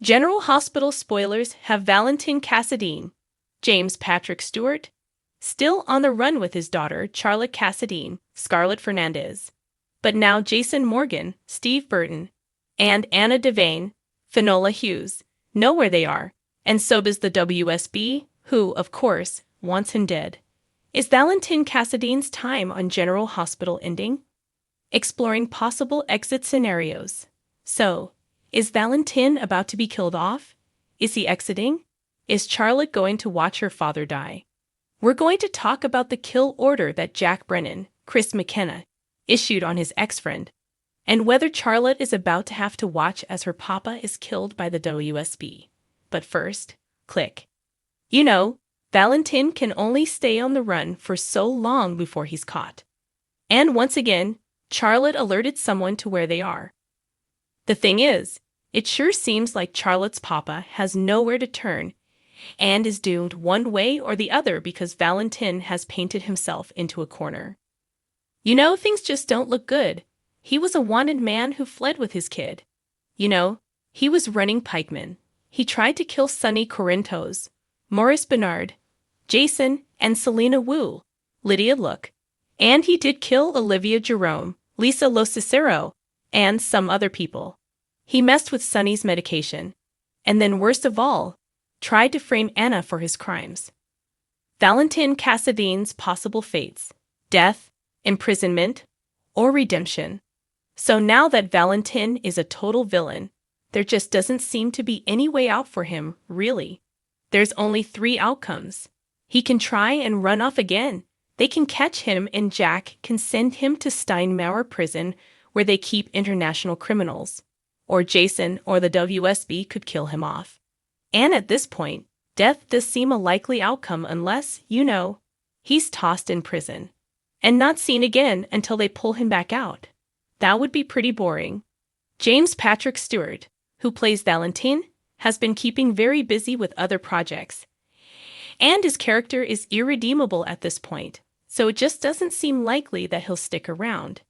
General Hospital spoilers have Valentin Cassadine, James Patrick Stewart, still on the run with his daughter Charlotte Cassadine, Scarlett Fernandez. But now Jason Morgan, Steve Burton, and Anna Devane, Finola Hughes, know where they are, and so does the WSB, who, of course, wants him dead. Is Valentin Cassadine's time on General Hospital ending? Exploring possible exit scenarios. So, is Valentin about to be killed off? Is he exiting? Is Charlotte going to watch her father die? We're going to talk about the kill order that Jack Brennan, Chris McKenna, issued on his ex-friend, and whether Charlotte is about to have to watch as her papa is killed by the WSB. But first, click. You know, Valentin can only stay on the run for so long before he's caught. And once again, Charlotte alerted someone to where they are. The thing is, it sure seems like Charlotte's papa has nowhere to turn and is doomed one way or the other because Valentin has painted himself into a corner. You know, things just don't look good. He was a wanted man who fled with his kid. You know, he was running pikemen. He tried to kill Sonny Corinthos, Maurice Bernard, Jason, and Selena Wu, Lydia Look. And he did kill Olivia Jerome, Lisa Locicero, and some other people. He messed with Sonny's medication. And then worst of all, tried to frame Anna for his crimes. Valentin Cassadine's possible fates: death, imprisonment, or redemption. So now that Valentin is a total villain, there just doesn't seem to be any way out for him, really. There's only 3 outcomes. He can try and run off again. They can catch him and Jack can send him to Steinmauer prison where they keep international criminals. Or Jason or the WSB could kill him off. And at this point, death does seem a likely outcome unless, you know, he's tossed in prison and not seen again until they pull him back out. That would be pretty boring. James Patrick Stewart, who plays Valentin, has been keeping very busy with other projects. And his character is irredeemable at this point, so it just doesn't seem likely that he'll stick around.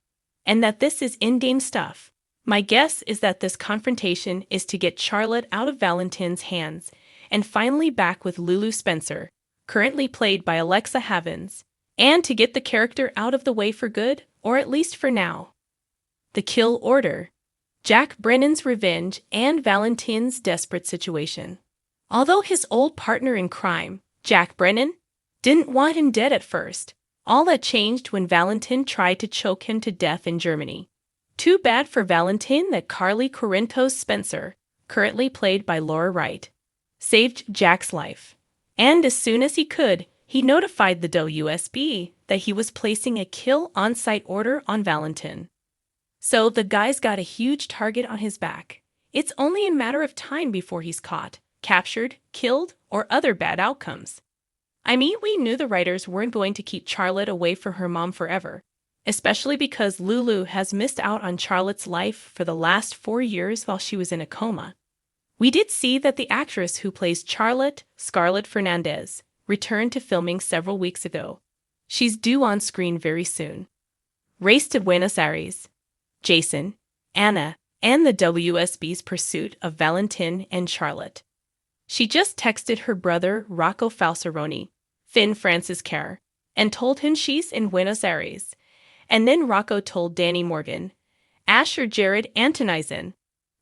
And that this is in-game stuff. My guess is that this confrontation is to get Charlotte out of Valentin's hands and finally back with Lulu Spencer, currently played by Alexa Havens, and to get the character out of the way for good, or at least for now. The kill order: Jack Brennan's revenge and Valentin's desperate situation. Although his old partner in crime, Jack Brennan, didn't want him dead at first, all that changed when Valentin tried to choke him to death in Germany. Too bad for Valentin that Carly Corinthos Spencer, currently played by Laura Wright, saved Jack's life. And as soon as he could, he notified the WSB that he was placing a kill on-site order on Valentin. So the guy's got a huge target on his back. It's only a matter of time before he's caught, captured, killed, or other bad outcomes. I mean, we knew the writers weren't going to keep Charlotte away from her mom forever, especially because Lulu has missed out on Charlotte's life for the last 4 years while she was in a coma. We did see that the actress who plays Charlotte, Scarlett Fernandez, returned to filming several weeks ago. She's due on screen very soon. Race to Buenos Aires. Jason, Anna, and the WSB's pursuit of Valentin and Charlotte. She just texted her brother Rocco Falsaroni, Finn Francis Kerr, and told him she's in Buenos Aires. And then Rocco told Danny Morgan, Asher Jared Antonizin,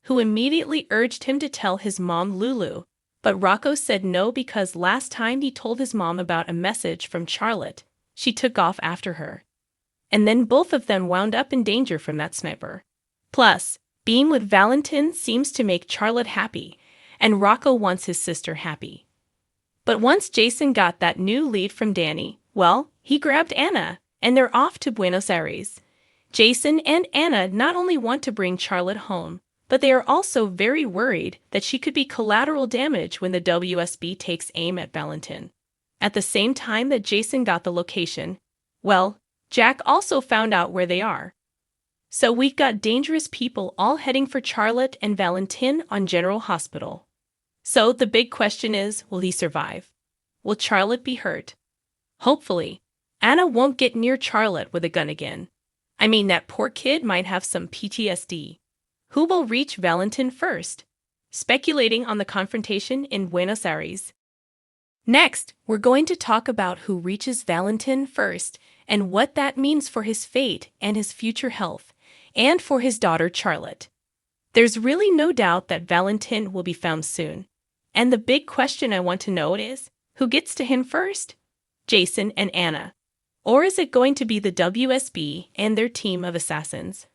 who immediately urged him to tell his mom Lulu, but Rocco said no because last time he told his mom about a message from Charlotte, she took off after her. And then both of them wound up in danger from that sniper. Plus, being with Valentin seems to make Charlotte happy, and Rocco wants his sister happy. But once Jason got that new lead from Danny, well, he grabbed Anna, and they're off to Buenos Aires. Jason and Anna not only want to bring Charlotte home, but they are also very worried that she could be collateral damage when the WSB takes aim at Valentin. At the same time that Jason got the location, well, Jack also found out where they are. So we've got dangerous people all heading for Charlotte and Valentin on General Hospital. So the big question is, will he survive? Will Charlotte be hurt? Hopefully, Anna won't get near Charlotte with a gun again. I mean, that poor kid might have some PTSD. Who will reach Valentin first? speculating on the confrontation in Buenos Aires. Next, we're going to talk about who reaches Valentin first and what that means for his fate and his future health, and for his daughter Charlotte. There's really no doubt that Valentin will be found soon. And the big question I want to know is, who gets to him first? Jason and Anna. Or is it going to be the WSB and their team of assassins?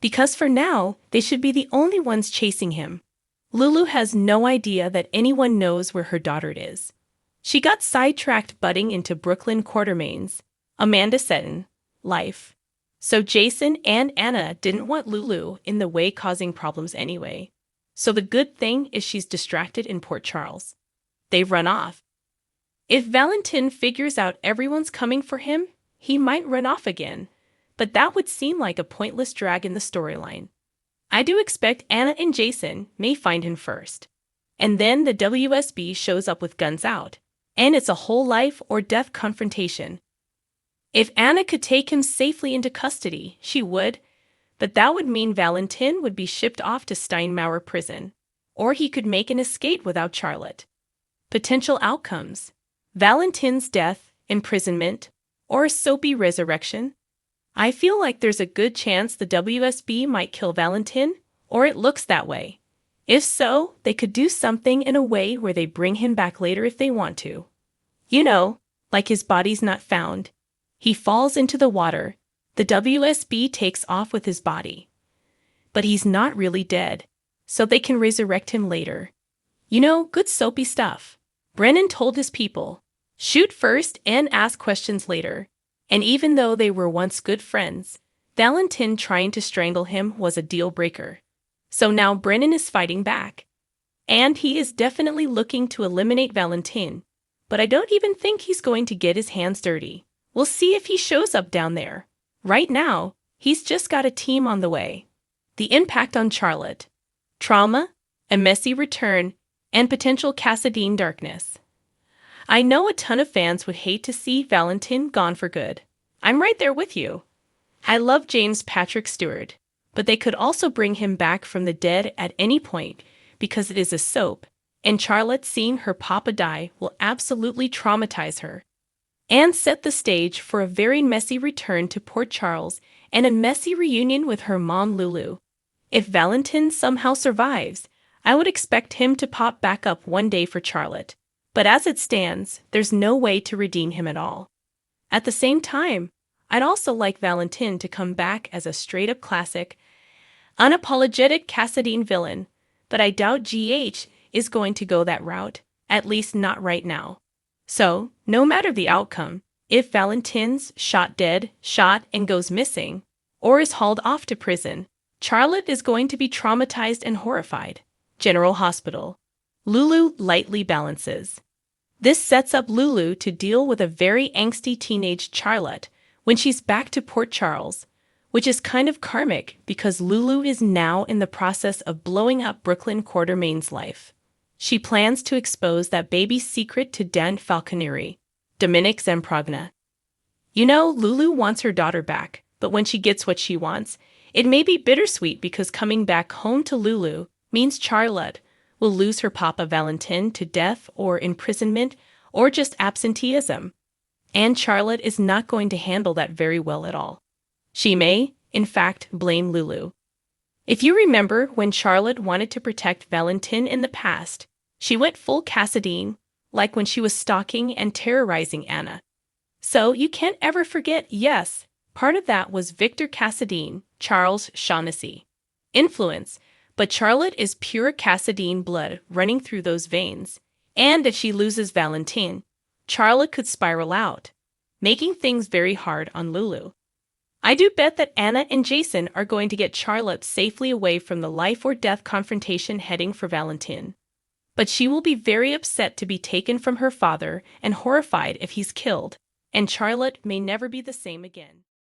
Because for now, they should be the only ones chasing him. Lulu has no idea that anyone knows where her daughter is. She got sidetracked butting into Brooklyn Quartermain's Amanda Seton life. So Jason and Anna didn't want Lulu in the way causing problems anyway. So the good thing is she's distracted in Port Charles. They've run off. If Valentin figures out everyone's coming for him, he might run off again. But that would seem like a pointless drag in the storyline. I do expect Anna and Jason may find him first. And then the WSB shows up with guns out. And it's a whole life or death confrontation. If Anna could take him safely into custody, she would. But that would mean Valentin would be shipped off to Steinmauer prison. Or he could make an escape without Charlotte. Potential outcomes: Valentin's death, imprisonment, or a soapy resurrection. I feel like there's a good chance the WSB might kill Valentin, or it looks that way. If so, they could do something in a way where they bring him back later if they want to. You know, like his body's not found. He falls into the water. The WSB takes off with his body. But he's not really dead, so they can resurrect him later. You know, good soapy stuff. Brennan told his people, shoot first and ask questions later. And even though they were once good friends, Valentin trying to strangle him was a deal breaker. So now Brennan is fighting back. And he is definitely looking to eliminate Valentin. But I don't even think he's going to get his hands dirty. We'll see if he shows up down there. Right now, he's just got a team on the way. The impact on Charlotte: trauma, a messy return, and potential Cassadine darkness. I know a ton of fans would hate to see Valentin gone for good. I'm right there with you. I love James Patrick Stewart, but they could also bring him back from the dead at any point because it is a soap, and Charlotte seeing her papa die will absolutely traumatize her. And set the stage for a very messy return to Port Charles and a messy reunion with her mom Lulu. If Valentin somehow survives, I would expect him to pop back up one day for Charlotte. But as it stands, there's no way to redeem him at all. At the same time, I'd also like Valentin to come back as a straight-up classic, unapologetic Cassadine villain, but I doubt GH is going to go that route, at least not right now. So, no matter the outcome, if Valentin's shot dead, shot and goes missing, or is hauled off to prison, Charlotte is going to be traumatized and horrified. General Hospital. Lulu lightly balances. This sets up Lulu to deal with a very angsty teenage Charlotte when she's back to Port Charles, which is kind of karmic because Lulu is now in the process of blowing up Brooklyn Quartermain's life. She plans to expose that baby's secret to Dan Falconeri, Dominic Zamprogna. You know, Lulu wants her daughter back, but when she gets what she wants, it may be bittersweet because coming back home to Lulu means Charlotte will lose her papa Valentin to death or imprisonment or just absenteeism. And Charlotte is not going to handle that very well at all. She may, in fact, blame Lulu. If you remember when Charlotte wanted to protect Valentin in the past, she went full Cassadine, like when she was stalking and terrorizing Anna. So you can't ever forget, yes, part of that was Victor Cassadine, Charles Shaughnessy. Influence, but Charlotte is pure Cassadine blood running through those veins. And if she loses Valentin, Charlotte could spiral out, making things very hard on Lulu. I do bet that Anna and Jason are going to get Charlotte safely away from the life or death confrontation heading for Valentin. But she will be very upset to be taken from her father and horrified if he's killed, and Charlotte may never be the same again.